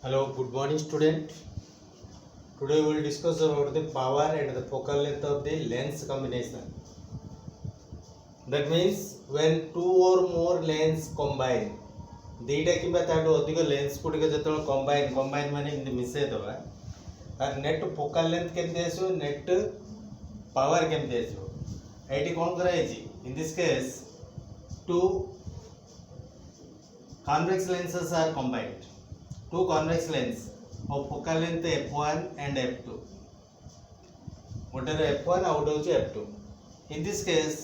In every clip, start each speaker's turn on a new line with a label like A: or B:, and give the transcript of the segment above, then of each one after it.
A: Hello, good morning student. Today we will discuss about the power and the focal length of the lens combination. That means when two or more lens combine, दीटा किंबा ताठू अधिक lens गुड़िक जो combine माने मिसई दबा तार net focal length केमती आसो net power केमती आसो एटी कौन कराइछि in this case two convex lenses are combined. Two convex lens of focal length f1 and f2. What are f1 out of f2? In this case,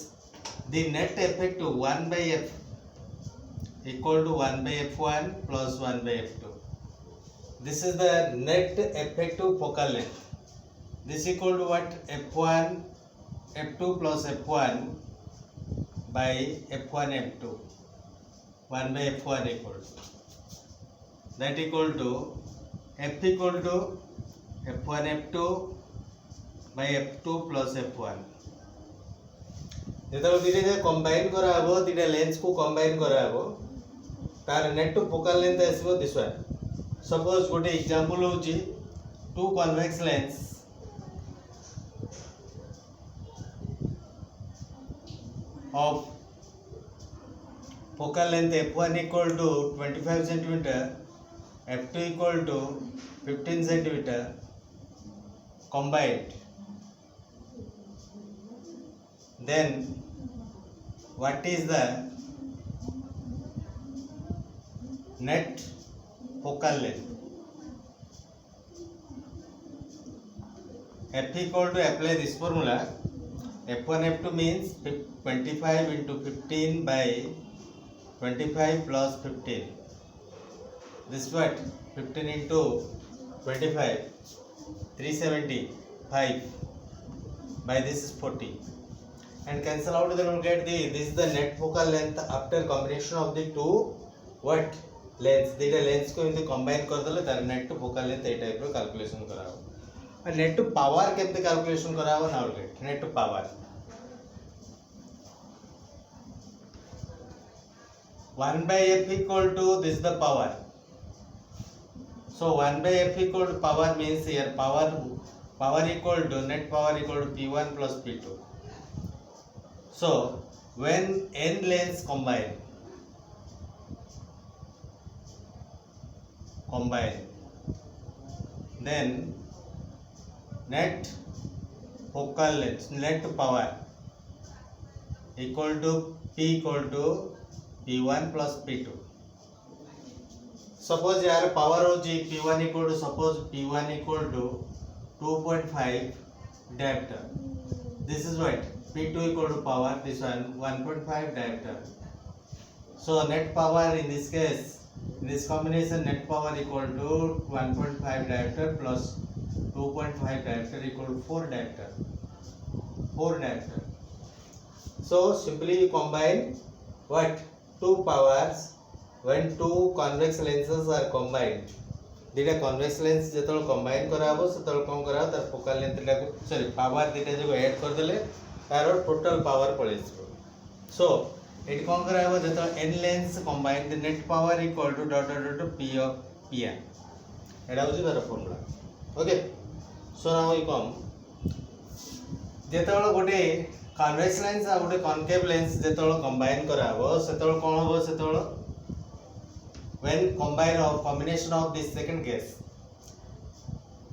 A: the net effective 1 by f equal to 1 by f1 plus 1 by f2. This is the net effective focal length. This equal to what? f1 f2 plus f1 by f1 f2. 1 by f1 equal to that equal to f equal to f1 f2 by f2 plus f1 যেটা দিলে combine করা হবো দুইটা lens কো combine করা হবো তার net focal length আসিবো this one suppose गोटे एग्जांपल होची two convex lens of focal length f1 equal to 25 centimeter, f2 equal to 15 centimeter combined. Then what is the net focal length? F equal to apply this formula. F1 f2 means 25 into 15 by 25 plus 15. This what? 15 into 25, 375 by this is 40. And cancel out, then we'll get the this is the net focal length after combination of the two what lens. The lens को इनके combine कर दले तार net focal length ये type रो calculation कराओ. और net power केमते calculation कराओ now get net power. 1 by f equal to this is the power. So 1 by f equal to power means here power equal to net power equal to p1 plus p2. So when n lens combine then net focal length net power equal to p equal to p1 plus p2. Suppose यार power हो जी p1 equal to suppose p1 equal to 2.5 diopter. This is what p2 equal to power this one 1.5 diopter. So net power in this case in this combination net power equal to 1.5 diopter plus 2.5 diopter equal to 4 diopter. 4 diopter. So simply you combine what two powers when two convex lenses are combined. दीटा convex lens जेतल combine कराबो सेतल कोन करा तार focal length टाको sorry power दीटा जो add कर देले तार total power पळे जबो. सो एट कोन कराबो जेतल n lens combine the net power equal to dot dot dot p of pn. एडा होची तार formula. Okay so now we come जेतल गोटे convex lens आ गोटे concave lens जेतल combine कराबो सेतल कोन होबो सेतल when combination of this second case.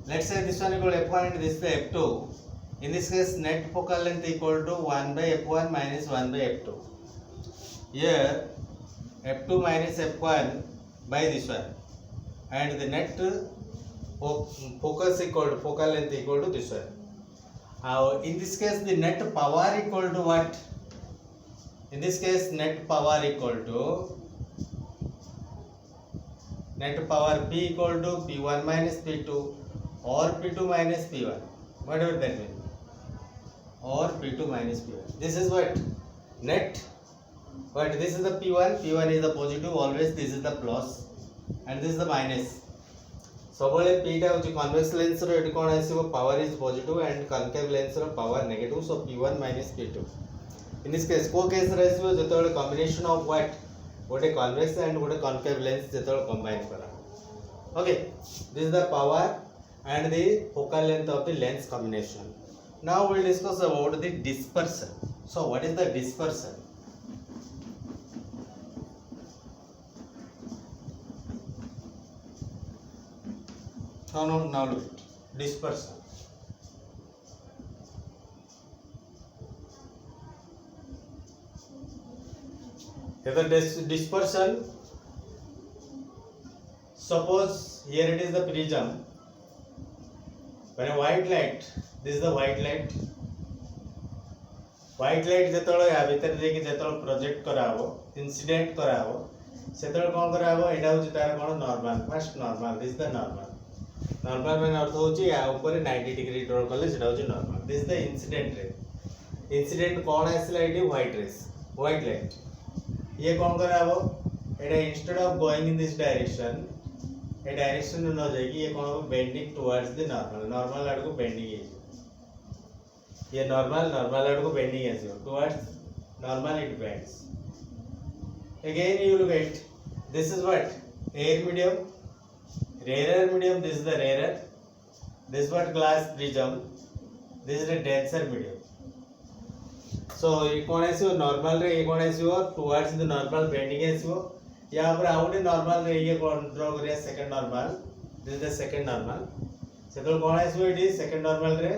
A: Let's say this one equal to f1 and this is f2. In this case net focal length equal to 1 by f1 minus 1 by f2. Here f2 minus f1 by this one and the net focus equal to focal length equal to this one. In this case the net power equal to what? In this case net power equal to net power p equal to p1 minus p2 or p2 minus p1, whatever that means, or p2 minus p1. This is what net what this is the p1 is the positive always, this is the plus and this is the minus. सबले p टा होची convex lens रो एटी कोन आसीबो power is positive and concave lens रो power negative, so p1 minus p2. In this case को case रे आसीबो जेतोले combination of what गोटे कन्वेक्स एंड गोटे कनकेव लेंस जेतल कंबाइन करा Okay, this is the power and the focal length of the lens combination. Now we'll discuss about the dispersion. So what is the dispersion? Now look at dispersion. The dispersion, suppose here it is the prism. When a white light, this is the white light. White light ଯେତେବେଳେ ୟା ଭିତରେ ଦେଇକି ଯେତେବେଳେ project କରାହବ, incident କରାହବ, ସେତେବେଳେ କ'ଣ କରାହବ? ଏଇଟା ହେଉଛି ତାର କ'ଣ normal, first normal, this the normal. Normal ମାନେ ଅର୍ଥ ହେଉଛି ୟା ଉପରେ 90 ଡିଗ୍ରୀ ଡ୍ର କଲେ ସେଟା ହେଉଛି ନର୍ମାଲ। ଦିସ୍ ଦ ଇନସିଡେଣ୍ଟ ରେ। ଇନସିଡେଣ୍ଟ କ'ଣ ଆସିଲା ଏଇଠି? White race, white light. ये कौन करा वो एटा instead of going in this direction A direction न जाएगी ये कौन हो bending towards the normal normal आड़ को बेंडिंग है ये नॉर्मल आड़ को बेंडिंग है towards normal it bends again you look at this is what air medium rarer medium this is the rarer this what glass prism this is the denser medium so ये कौन ऐसी हो normal रे ये कौन ऐसी हो टुवर्ड्स द नॉर्मल बेंडिंग ऐसी हो यहाँ पर आउट नॉर्मल रे ये कौन ड्रॉ करिया second normal this is the second normal second कौन ऐसी हो इट इज सेकंड नॉर्मल रे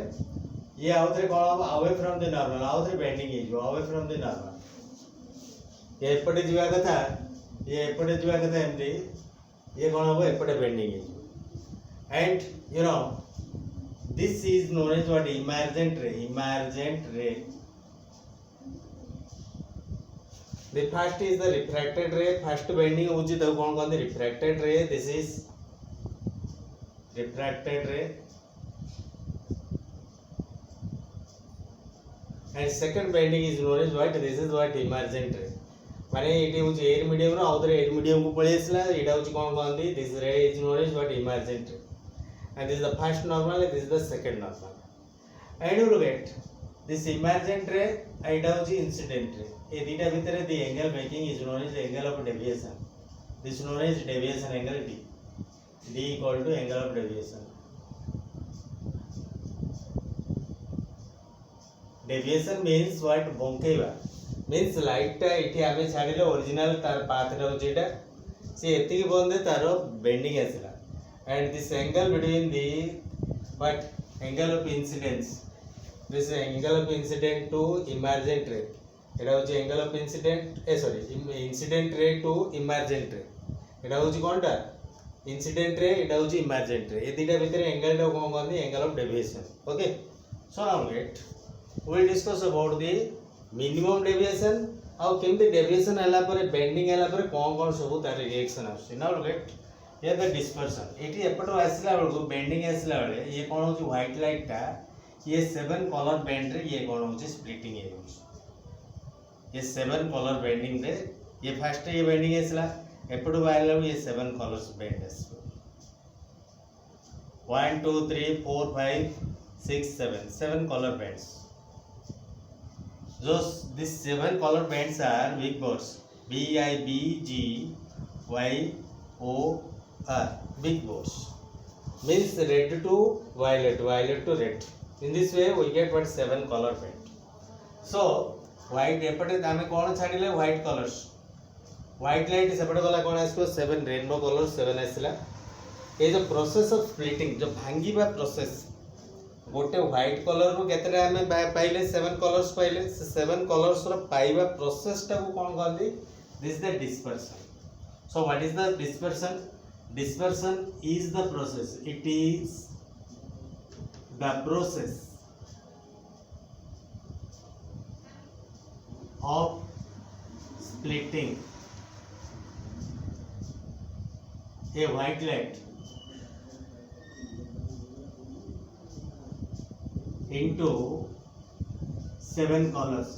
A: ये आउट रे कौन away from the normal out रे बेंडिंग है जो अवे फ्रॉम द नॉर्मल ये एपटे जीवा कथा एमती ये कौन हो एपटे बेंडिंग है and you know this is known as what emergent ray The first is the refracted ray. First bending होची तो कौन कहते refracted ray. This is refracted ray. And second bending is known as what? This is what emergent ray. माने ये होची air medium रो आउथरे air medium को पड़े इसला ये होची कौन कहते this ray is known as what emergent ray. And this is the first normal. This is the second normal. And you look at this emergent ray. ये होची incident ray. ये दीटा भीतर the angle making is known as the angle of deviation. This is known as deviation angle D. D equal to angle of deviation. Deviation means what? बोंकेवा means light टा इठी आमे छाड़िले original तार path रे होची एटा से एति के बंदे तारो bending आसला and this angle between the what angle of incidence this angle of incident to emergent ray एटा होची angle of incident incident ray to emergent ray एटा होची कोनटा इंसिडेंट रे एटा होची इमर्जेंट रे ए दीटा भीतर एंगल टा कोन कहंदी angle of deviation okay so now get we will discuss about the minimum deviation आउ केमते डेविएशन हला पर बेंडिंग हला पर कोन सब तार रिएक्शन आछी नाउ गेट ये द डिस्पर्शन एटी एपटो आसला बेलको बेंडिंग आसला बेले ये कोन होची व्हाइट लाइट टा ये 7 कलर बैंड रे ये कोन होची स्प्लिटिंग हे होची ये 7 कलर बेंडिंग रे ये फर्स्ट ये बेंडिंग आसला एपटो बाहरला ये 7 कलर्स बेंड आसो 1 2 3 4 5 6 7 color bands these 7 color bands are big boards BIBGYOR big boards means red to violet to red in this way we get what 7 color band so white एपटे आमे कोन छाडिले white colours white light सेपटे गला कोन आसको 7 rainbow colour 7 आसला ए जो process of splitting जो भांगीबा process गोटे white colour रो केतरे आमे पाइले 7 colours पाइले 7 कलर्स रो पाइबा प्रोसेस टा को कोन कहली this is the dispersion so what is the dispersion is the process it is the process of splitting a white light into several colors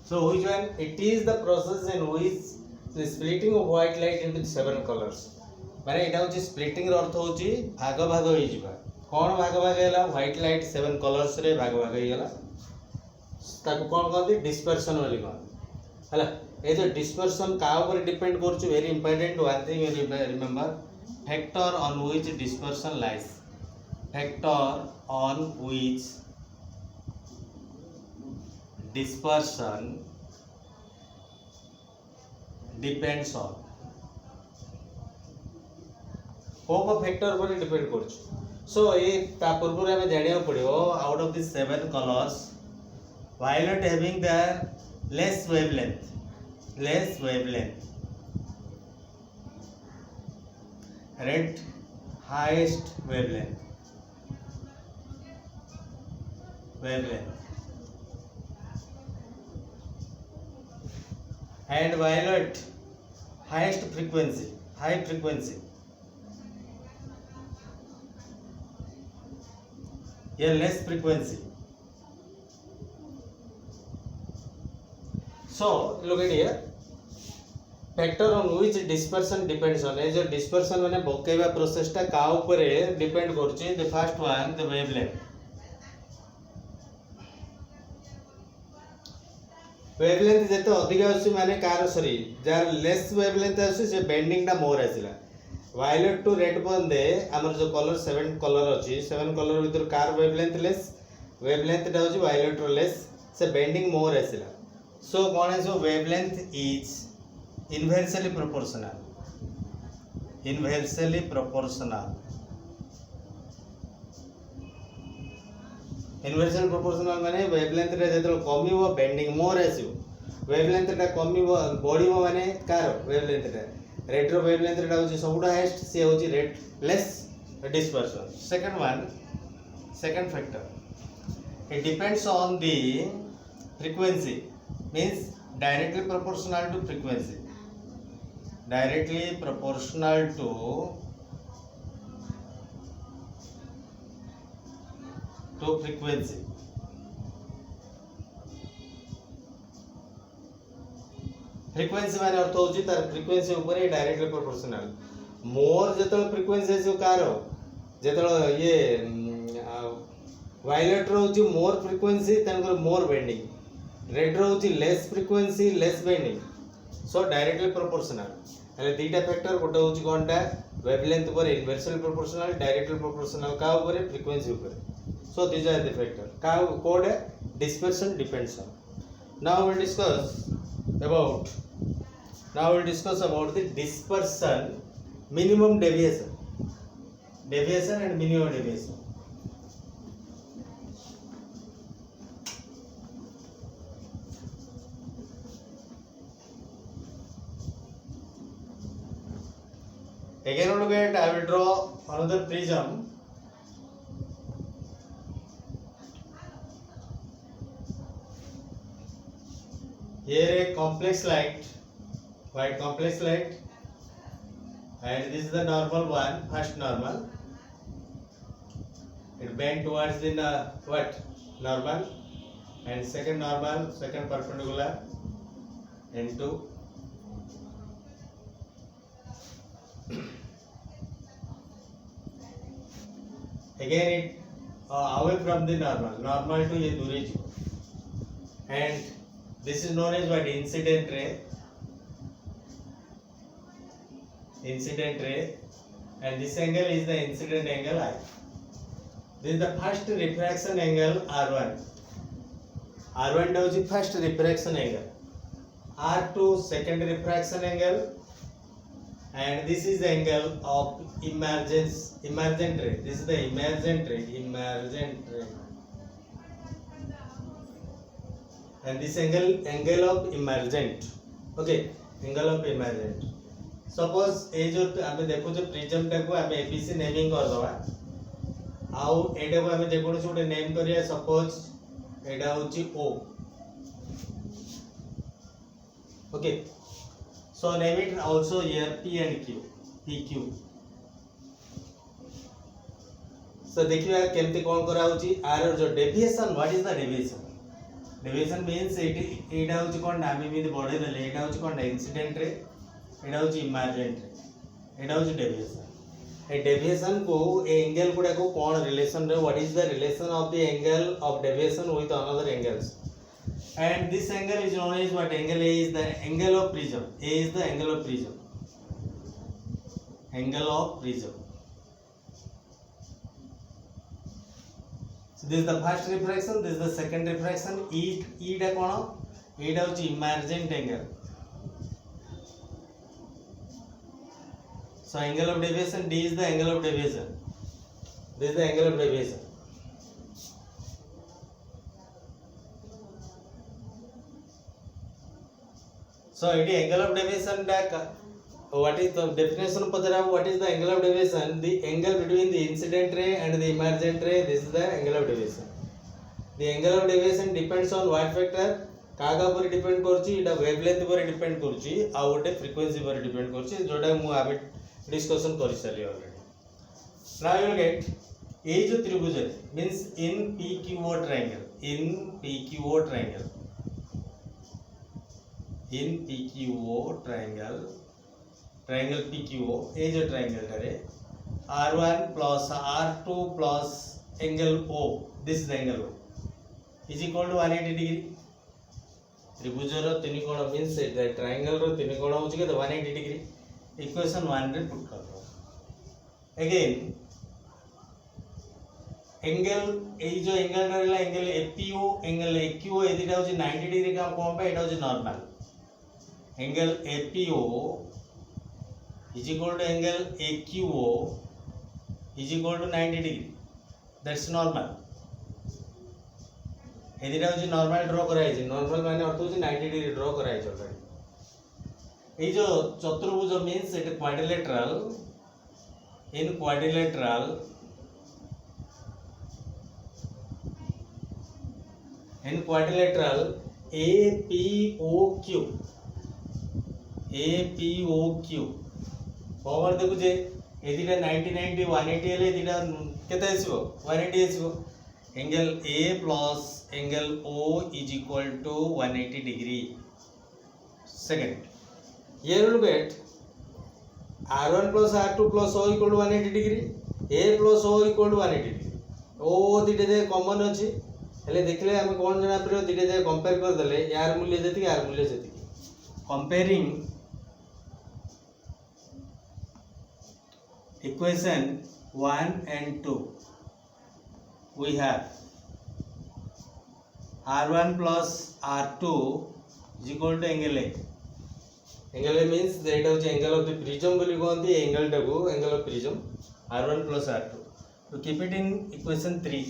A: so which one it is the process in which the splitting of white light into 7 colors माने एटा होची splitting रो अर्थ होची भाग भाग होई जिबा कौन भाग भाग है व्हाइट लाइट 7 कलर्स रे भाग भाग हो गला ताको कौन कहती डिस्पर्शन वाली कौन है ए जो डिस्पर्सन का ऊपर डिपेंड करछु very important one thing you remember factor on which dispersion lies factor on which dispersion depends on को फैक्टर पर डिपेंड करछु सो ए ता पूर्व हमें जानिया पड़ियो out of this 7 colours violet having the less wavelength red highest wavelength and violet highest frequency high frequency या less frequency so look at here factor on which dispersion depends on जो dispersion माने बकेवा process टा का ऊपर depend करछि the first one the wavelength wavelength जेते अधिक आसी माने car sorry jar less wavelength आसी से बेंडिंग टा मोर आसिला वायलेट टू रेड बंदे हमर जो कलर 7 कलर अछि 7 कलर भीतर कार वेवलेंथ टा होछि वायलेट रो लेस से बेंडिंग मोर आसिला सो कोन है जो wavelength is inversely proportional inversely proportional माने वेवलेंथ रे जेतल कमिवो बेंडिंग मोर आसियो वेवलेंथ टा कमिवो बढिवो माने कार वेवलेंथ टा रेड रो वेवलेंथ टा होची सबुडा हाईएस्ट से होची red less dispersion second factor it depends on the frequency means directly proportional to frequency to frequency frequency माने अर्थ होची तार फ्रीक्वेंसी ऊपर ही डायरेक्टली प्रोपोर्शनल मोर जेतल फ्रीक्वेंसी जो कार जेतल ये वायलेट रो होची मोर फ्रीक्वेंसी तनकर मोर बेंडिंग रेड रो होची less frequency less bending so directly proportional हले दीटा फैक्टर गोटे होची कोनटा वेवलेंथ ऊपर इनवर्सली प्रोपोर्शनल डायरेक्टली प्रोपोर्शनल का ऊपर फ्रीक्वेंसी ऊपर so these are the factor code dispersion depends on now we'll discuss about the dispersion minimum deviation and minimum deviation again look at I will draw another prism here a complex light white complex light and this is the normal one first normal it bend towards the normal and second perpendicular into again it away from the normal to ye duri and this is known as what incident ray and this angle is the incident angle I. This is the first refraction angle R1 is the first refraction angle R2 second refraction angle and this is the angle of emergent ray this is the emergent ray and this angle of emergent okay angle of emergent suppose ए जो हमें देखो जो prism टा को हमें ABC naming कर दवा आउ एटा को हमें जेकोन छोटे नेम करिया सपोज एटा होची oh okay so name it also here p and q pq सो देखिए केमती कोन करा होची आर जो deviation what is the deviation means एटा होची कोन आमे भी बढ़े देले एटा होची कोन इंसिडेंट रे एटा होची इमर्जेंट रे एटा होची डेविएशन ए डेविएशन को ए एंगल गुडा को कोन रिलेशन रे what is the relation of the angle of deviation with another angles and this angle is known as what? Angle A is the angle of prism. A is the angle of prism. Angle of prism. So this is the first refraction, this is the second refraction. E टा कौन? E टा होची emergent angle. So angle of deviation D is the angle of deviation. This is the angle of deviation. So it is angle of deviation टा what is the definition पचरा? What is the angle of deviation? The angle between the incident ray and the emergent ray. This is the angle of deviation. The angle of deviation depends on what factor? कागा पर depend करछि, इटा wavelength पर depend करछि, आ गोटे frequency पर depend करछि, जोटा मु आबे डिस्कशन करि साली already. Now you will get ए जो त्रिभुज means in PQO triangle, in PQO triangle, in PQO triangle, triangle PQO, ए जो triangle करे R1 plus R2 plus angle O, this is the angle O, is equal to 180 degree. त्रिभुजर तीन कोण means triangle रो तीन कोण होची के 180 डिग्री. इक्वेशन 1 रे put कर दो. अगेन एंगल ए जो एंगल रहला एंगल APO एंगल AQO ए दिटा होची 90 डिग्री का कोण पे एटा होची normal. Angle APO is equal to angle AQO is equal to 90 degree. That's normal. एदिटा होची नॉर्मल ड्रॉ कराई छै. नॉर्मल माने अर्थ होची 90 डिग्री ड्रॉ कराई छै ऑलरेडी. ए जो चतुर्भुज means it quadrilateral. In quadrilateral APOQ पावर देखु जे एदिटा 90 90 180 हेले एदिटा केते आसीबो 180 आसीबो. Angle A plus angle O is equal to 180 degree. Second, here you look at R1 plus R2 plus O equal to 180 degree. A plus O equal to 180 degree. O दिटे जे कॉमन अछि हेले देखले हम कोन जना पर दिटे जे कंपेयर कर देले यार मूल्य जति यार मूल्य जति. Comparing equation 1 and 2, we have R1 plus R2 is equal to angle A. Angle A means that is angle of the prism बोली कहते angle टाको angle of prism. R1 plus R2. To keep it in equation 3.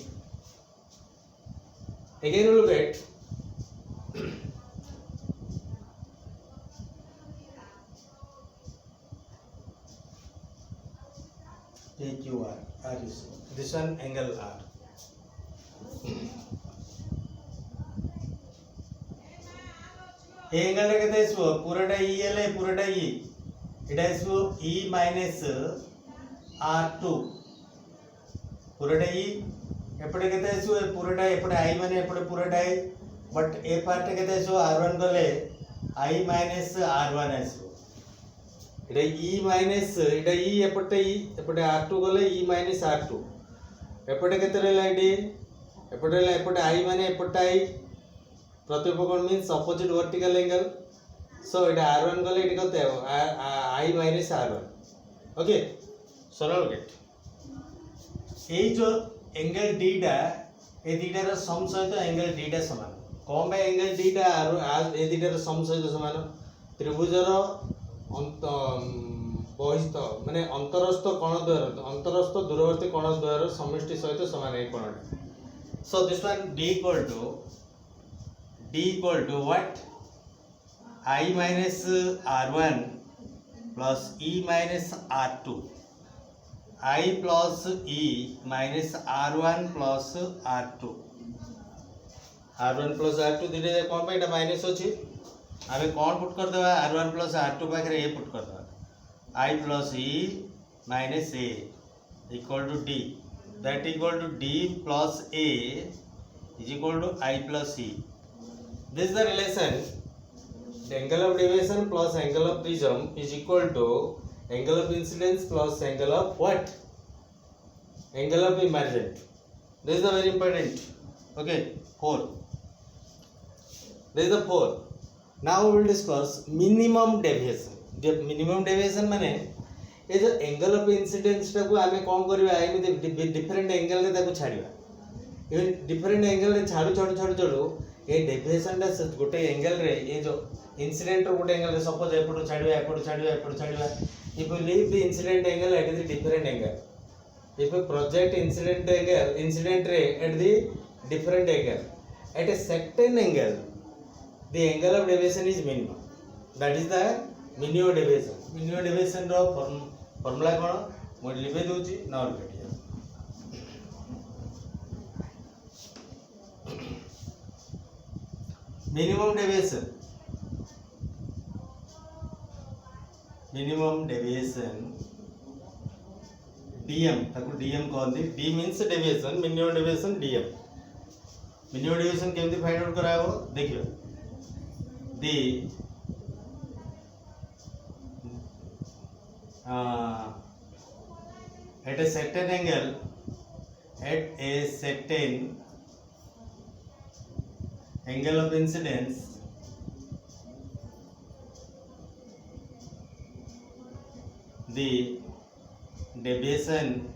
A: Again we look at PQR. R is this one angle R. Angle रे केते आसबो पूराटा E हेले पूराटा E एटा आसबो E minus R2 पूराटा E एपटे केते आसबो पूराटा एपटे I माने एपटे पूराटा I but A part केते आसबो R1 गले I minus R1 आसबो Etah E minus Etah E एपटे R2 गले E minus R2 एपटे केते रहला एडी एपटे रहला एपटे I माने एपटे I प्रतिपकोण means opposite vertical angle. So एटा R1 गले एटी कते I minus R1. ओके सरल गेट ए जो एंगल D टा ए दिटा रो सम सहित एंगल D टा समान. कोन बे एंगल D टा ए दिटा रो सम सहित समान. त्रिभुजर अंत बहिस्थ माने अंतरस्थ कोण द्वार अंतरस्थ दूरवर्ती कोण द्वार समष्टि सहित समान ए कोणटा. So this one D equal to what? I minus R1 plus E minus R2. I plus E minus R1 plus R2. R1 plus R2 दिले कौन पे इटा माइनस अछि. आबे कौन पुट कर देबा R1 plus R2 पाखरे ए पुट कर देबा. I plus E minus A equal to D. That equal to D plus A is equal to I plus E. This is the relation. The angle of deviation plus angle of prism is equal to angle of incidence plus angle of what? Angle of emergent. This is the very important. Okay. 4. This is the 4. Now we will discuss minimum deviation. The minimum deviation माने ये जो angle of incidence टा को आमे कौन करिवा एमि different angle रे ताको छाड़िवा even different angle रे छाड़ू ये deviation टा गोटे angle रे ये जो incident रो गोटे angle रे suppose एपटो छाड़िवा if you leave the incident angle at the different angle, if you project incident ray at the different angle, at a certain angle the angle of deviation is minimum. That is the minimum deviation. Minimum deviation row formula कौन मैं लिखे दूची ना और कटिया. Minimum deviation dm ताको dm कहते d means deviation minimum deviation dm. Minimum deviation केमती find out कराबो देखियो the at a certain angle of incidence the deviation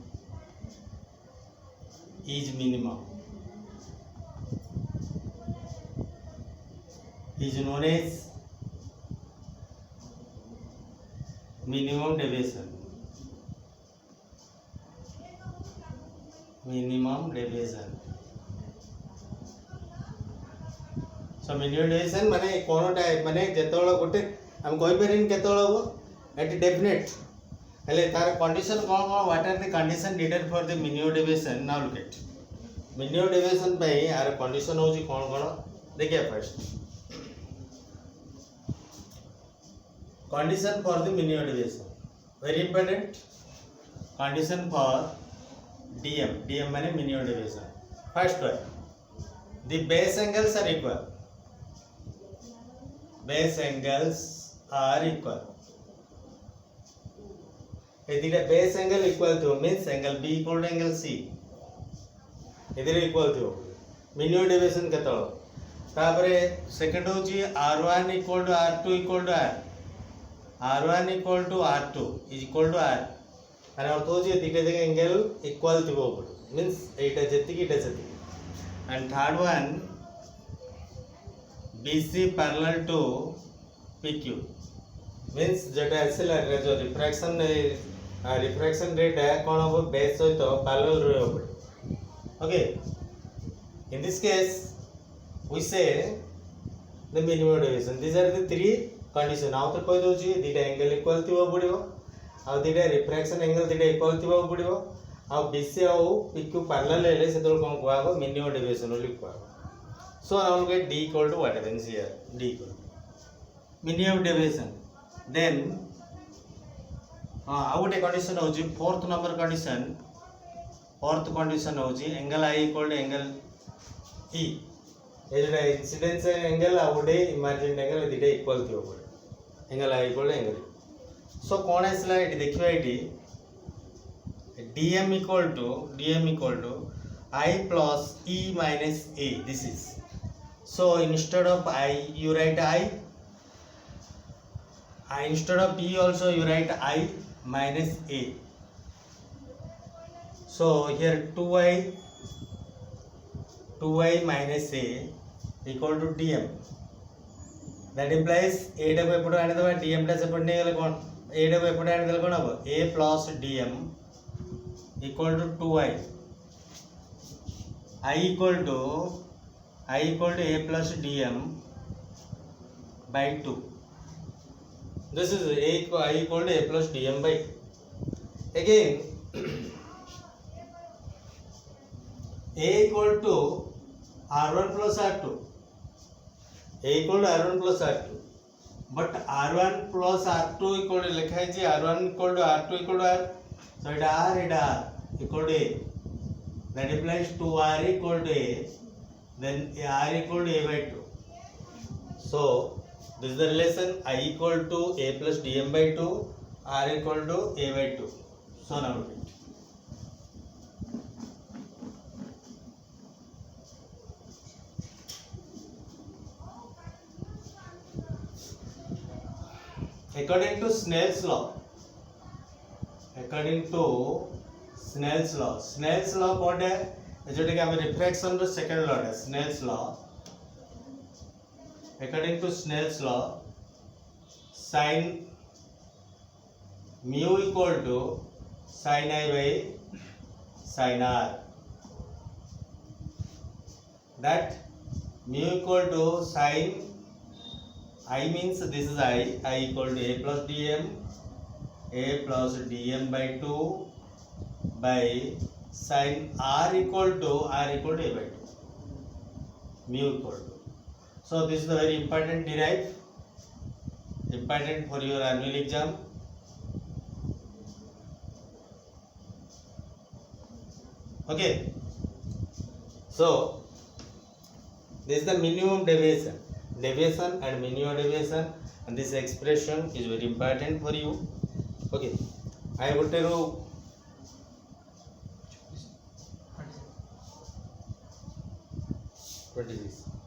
A: is minimum, is known as minimum deviation. So minimum deviation माने कौन type माने जेतोळ गोटे हम कहि परिन केतोळ हो एट डेफिनेट हेले तार कंडीशन कौन what are the condition needed for the minimum deviation. Now look at minimum deviation पे यार कंडीशन होची कौन देखिए first condition for the minimum deviation very important condition for dm माने minimum deviation. First one the base angles are equal. यदि base angle equal to means angle b equal to angle c यदि equal to minimum deviation केतळ तापरे second होची r1 equal to r2 equal to r1 equal to r2 is equal to r आणि अर्थ होची दिटे जगह angle equal थिबो means Etah जेतिकी and third one bc parallel to pq means जेटा एक्सेलर रे जो refraction rate है कोन हो बेस सहित पैरेलल रहबो पड़े. Okay in this case we say the minimum deviation. These are the three condition. आउ तो कहि दोची दिटा एंगल इक्वल थिबो पड़िबो आ दिटा रिफ्रैक्शन एंगल दिटा इक्वल थिबो पड़िबो आ बीसी आ पीक्यू पैरेलल हेले से तो कोन कहबो मिनिमम डेविएशन ओली कहबो. So now we get d equal to what happens here, d equal to minimum deviation. Then आउ गोटे कंडीशन होची fourth number condition. Fourth condition होची angle i equal to angle e ये जो इंसिडेंस एंगल आ गोटे imaginary angle दिटा equal थिबो पड़े angle i equal to angle e. सो कोन आसला एटी देखिबा eighty dm equal to I plus e minus a. This is so instead of I you write I instead of e also you write I minus a. So here 2i minus a equal to dm. That implies a डब एपटो आने दबा dm टा सेपट नहीं गले कौन a डब एपटो आने दले कौन अब a plus dm equal to 2i. I equal to a plus dm by 2. This is I equal to a plus dm by 2. Again a equal to r1 plus r2. A equal to r1 plus r2. But r1 plus r2 equal to लिखा है जी r1 equal to r2 equal to r. So it r equal to a. That implies 2r equal to a. Then r equal to a by 2. So this is the relation I equal to a plus dm by 2, r equal to a by 2. So now look it. according to Snell's law, Snell's law कौन है जोटा कि आम refraction row second law है Snell's law. According to Snell's law, sin mu equal to sin I by sin R. That mu equal to sin I means this is I equal to a plus dm by 2 by sin R equal to a by 2, mu equal to. So this is the very important derive, important for your annual exam. Okay, so this is the minimum deviation and minimum deviation, and this expression is very important for you. Okay, I will tell you 26.